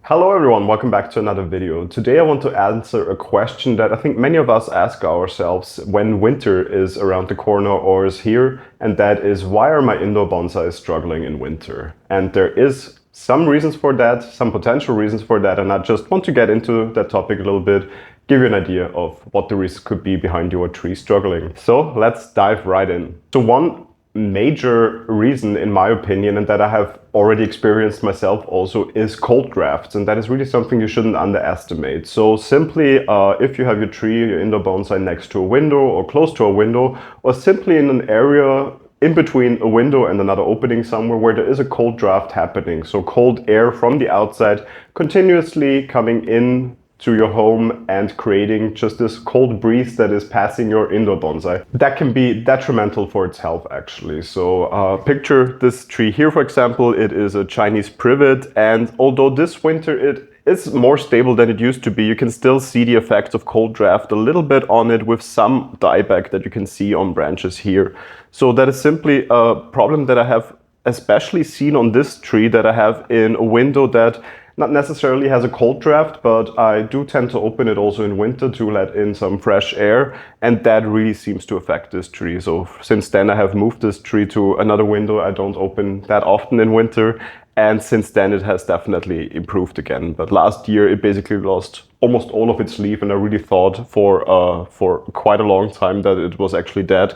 Hello everyone, welcome back to another video. Today I want to answer a question that I think many of us ask ourselves when winter is around the corner or is here, and that is, why are my indoor bonsais struggling in winter? And there is some reasons for that, some potential reasons for that, and I just want to get into that topic a little bit, give you an idea of what the risks could be behind your tree struggling. So let's dive right in. So one major reason, in my opinion, and that I have already experienced myself also, is cold drafts, and that is really something you shouldn't underestimate. So simply, if you have your tree, your indoor bonsai next to a window or close to a window, or simply in an area in between a window and another opening somewhere where there is a cold draft happening, so cold air from the outside continuously coming in to your home and creating just this cold breeze that is passing your indoor bonsai. That can be detrimental for its health, actually. So picture this tree here, for example. It is a Chinese privet, and although this winter it is more stable than it used to be, you can still see the effects of cold draft a little bit on it with some dieback that you can see on branches here. So that is simply a problem that I have especially seen on this tree, that I have in a window that not necessarily has a cold draft, but I do tend to open it also in winter to let in some fresh air, and that really seems to affect this tree. So since then I have moved this tree to another window. I don't open that often in winter, and since then it has definitely improved again. But last year it basically lost almost all of its leaf, and I really thought for quite a long time that it was actually dead.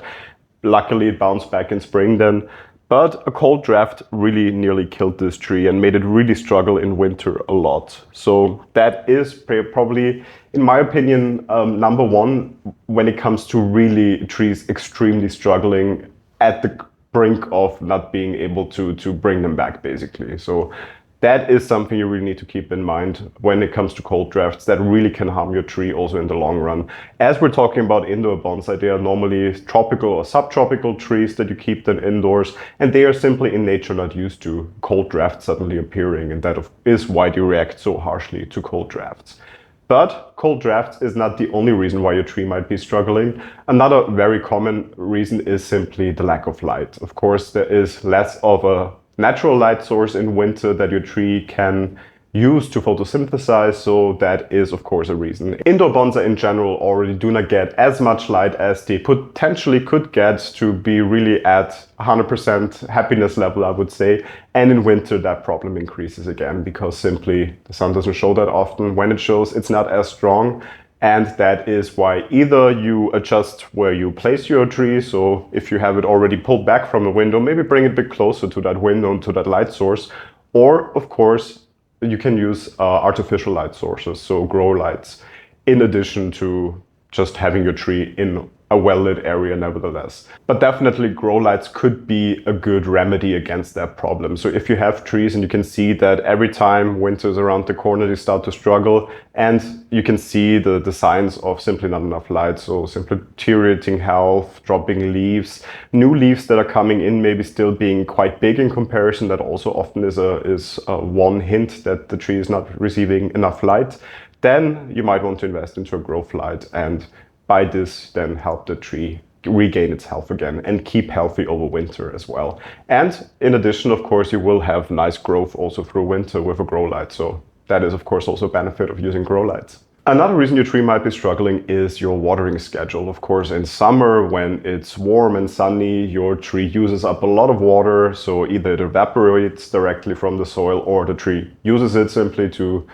Luckily it bounced back in spring then. But a cold draft really nearly killed this tree and made it really struggle in winter a lot. So that is probably, in my opinion, number one when it comes to really trees extremely struggling at the brink of not being able to bring them back, basically. So that is something you really need to keep in mind when it comes to cold drafts that really can harm your tree also in the long run. As we're talking about indoor bonsai, they are normally tropical or subtropical trees that you keep them indoors, and they are simply in nature not used to cold drafts suddenly appearing, and that is why they react so harshly to cold drafts. But cold drafts is not the only reason why your tree might be struggling. Another very common reason is simply the lack of light. Of course, there is less of a natural light source in winter that your tree can use to photosynthesize, so that is of course a reason. Indoor bonsai in general already do not get as much light as they potentially could get to be really at 100% happiness level, I would say. And in winter that problem increases again, because simply the sun doesn't show that often. When it shows, it's not as strong. And that is why either you adjust where you place your tree. So if you have it already pulled back from the window, maybe bring it a bit closer to that window and to that light source. Or of course, you can use artificial light sources, so grow lights, in addition to just having your tree in a well-lit area nevertheless. But definitely grow lights could be a good remedy against that problem. So if you have trees and you can see that every time winter is around the corner they start to struggle, and you can see the signs of simply not enough light, so simply deteriorating health, dropping leaves, new leaves that are coming in maybe still being quite big in comparison, that also often is a one hint that the tree is not receiving enough light, then you might want to invest into a growth light, and by this then help the tree regain its health again and keep healthy over winter as well. And in addition, of course, you will have nice growth also through winter with a grow light. So that is of course also a benefit of using grow lights. Another reason your tree might be struggling is your watering schedule. Of course, in summer when it's warm and sunny, your tree uses up a lot of water. So either it evaporates directly from the soil, or the tree uses it simply to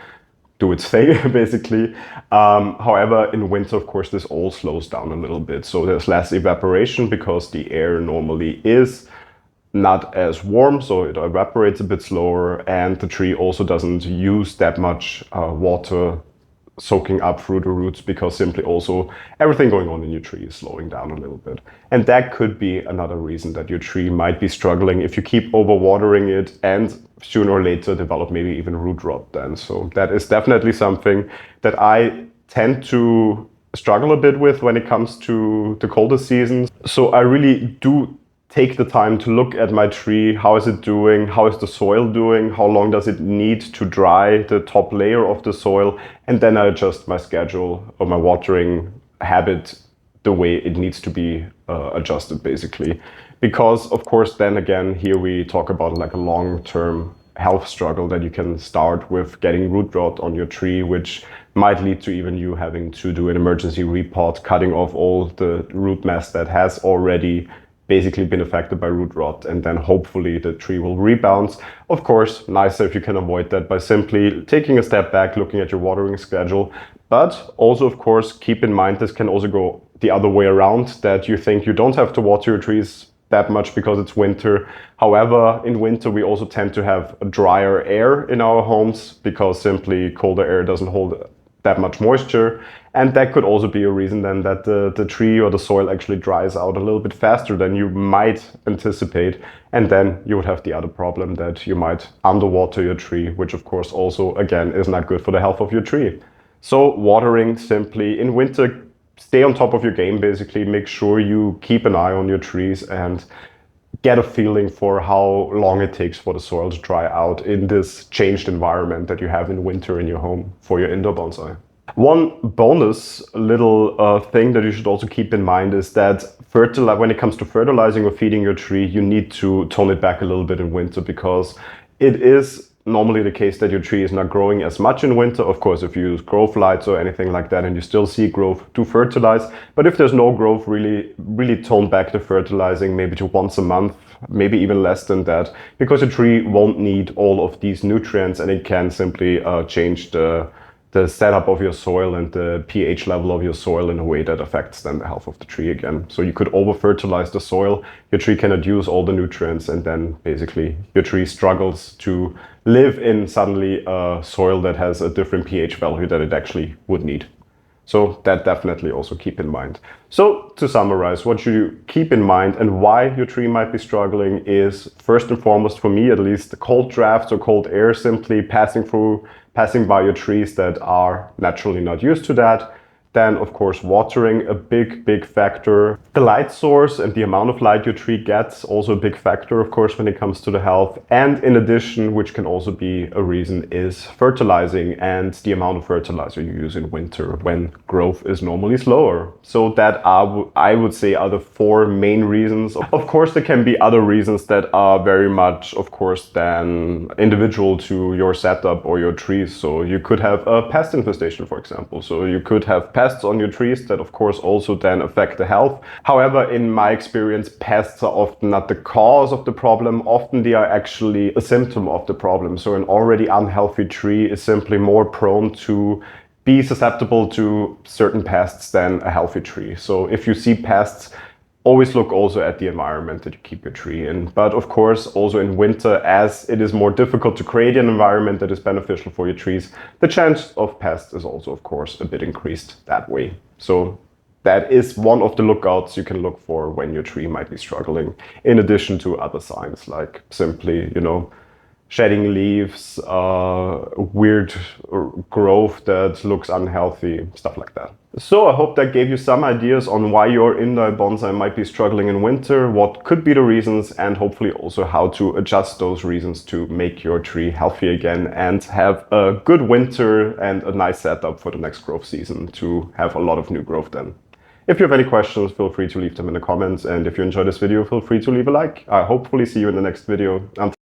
do its thing, basically. However, in winter, of course, this all slows down a little bit. So there's less evaporation because the air normally is not as warm, so it evaporates a bit slower, and the tree also doesn't use that much water soaking up through the roots, because simply also everything going on in your tree is slowing down a little bit. And that could be another reason that your tree might be struggling if you keep overwatering it and sooner or later develop maybe even root rot then. So that is definitely something that I tend to struggle a bit with when it comes to the colder seasons. So I really do take the time to look at my tree. How is it doing? How is the soil doing? How long does it need to dry the top layer of the soil? And then I adjust my schedule or my watering habit the way it needs to be adjusted, basically. Because of course, then again, here we talk about like a long-term health struggle that you can start with getting root rot on your tree, which might lead to even you having to do an emergency repot, cutting off all the root mass that has already basically been affected by root rot, and then hopefully the tree will rebound. Of course, nicer if you can avoid that by simply taking a step back, looking at your watering schedule. But also, of course, keep in mind this can also go the other way around, that you think you don't have to water your trees that much because it's winter. However, in winter we also tend to have drier air in our homes because simply colder air doesn't hold that much moisture. And that could also be a reason then that the tree or the soil actually dries out a little bit faster than you might anticipate. And then you would have the other problem that you might underwater your tree, which of course also, again, is not good for the health of your tree. So watering simply in winter, stay on top of your game, basically. Make sure you keep an eye on your trees and get a feeling for how long it takes for the soil to dry out in this changed environment that you have in winter in your home for your indoor bonsai. One bonus little thing that you should also keep in mind is that when it comes to fertilizing or feeding your tree, you need to tone it back a little bit in winter, because it is normally the case that your tree is not growing as much in winter. Of course, if you use growth lights or anything like that and you still see growth, do fertilize. But if there's no growth, really tone back the fertilizing, maybe to once a month, maybe even less than that, because your tree won't need all of these nutrients, and it can simply change the setup of your soil and the pH level of your soil in a way that affects then the health of the tree again. So you could over fertilize the soil, your tree cannot use all the nutrients, and then basically your tree struggles to live in suddenly a soil that has a different pH value that it actually would need. So that definitely also keep in mind. So to summarize, what should you keep in mind and why your tree might be struggling is, first and foremost, for me at least, the cold drafts or cold air simply passing by your trees that are naturally not used to that. Then, of course, watering, a big factor. The light source and the amount of light your tree gets, also a big factor, of course, when it comes to the health. And in addition, which can also be a reason, is fertilizing and the amount of fertilizer you use in winter when growth is normally slower. So that I would say are the four main reasons. Of course, there can be other reasons that are very much, of course, then individual to your setup or your trees. So you could have a pest infestation, for example. So you could have pests on your trees that of course also then affect the health. However, in my experience, pests are often not the cause of the problem. Often they are actually a symptom of the problem. So an already unhealthy tree is simply more prone to be susceptible to certain pests than a healthy tree. So if you see pests, always look also at the environment that you keep your tree in. But of course, also in winter, as it is more difficult to create an environment that is beneficial for your trees, the chance of pests is also, of course, a bit increased that way. So that is one of the lookouts you can look for when your tree might be struggling, in addition to other signs like simply, shedding leaves, weird growth that looks unhealthy, stuff like that. So I hope that gave you some ideas on why your indoor bonsai might be struggling in winter, what could be the reasons, and hopefully also how to adjust those reasons to make your tree healthy again and have a good winter and a nice setup for the next growth season to have a lot of new growth then. If you have any questions, feel free to leave them in the comments, and if you enjoyed this video, feel free to leave a like. I hopefully see you in the next video. Until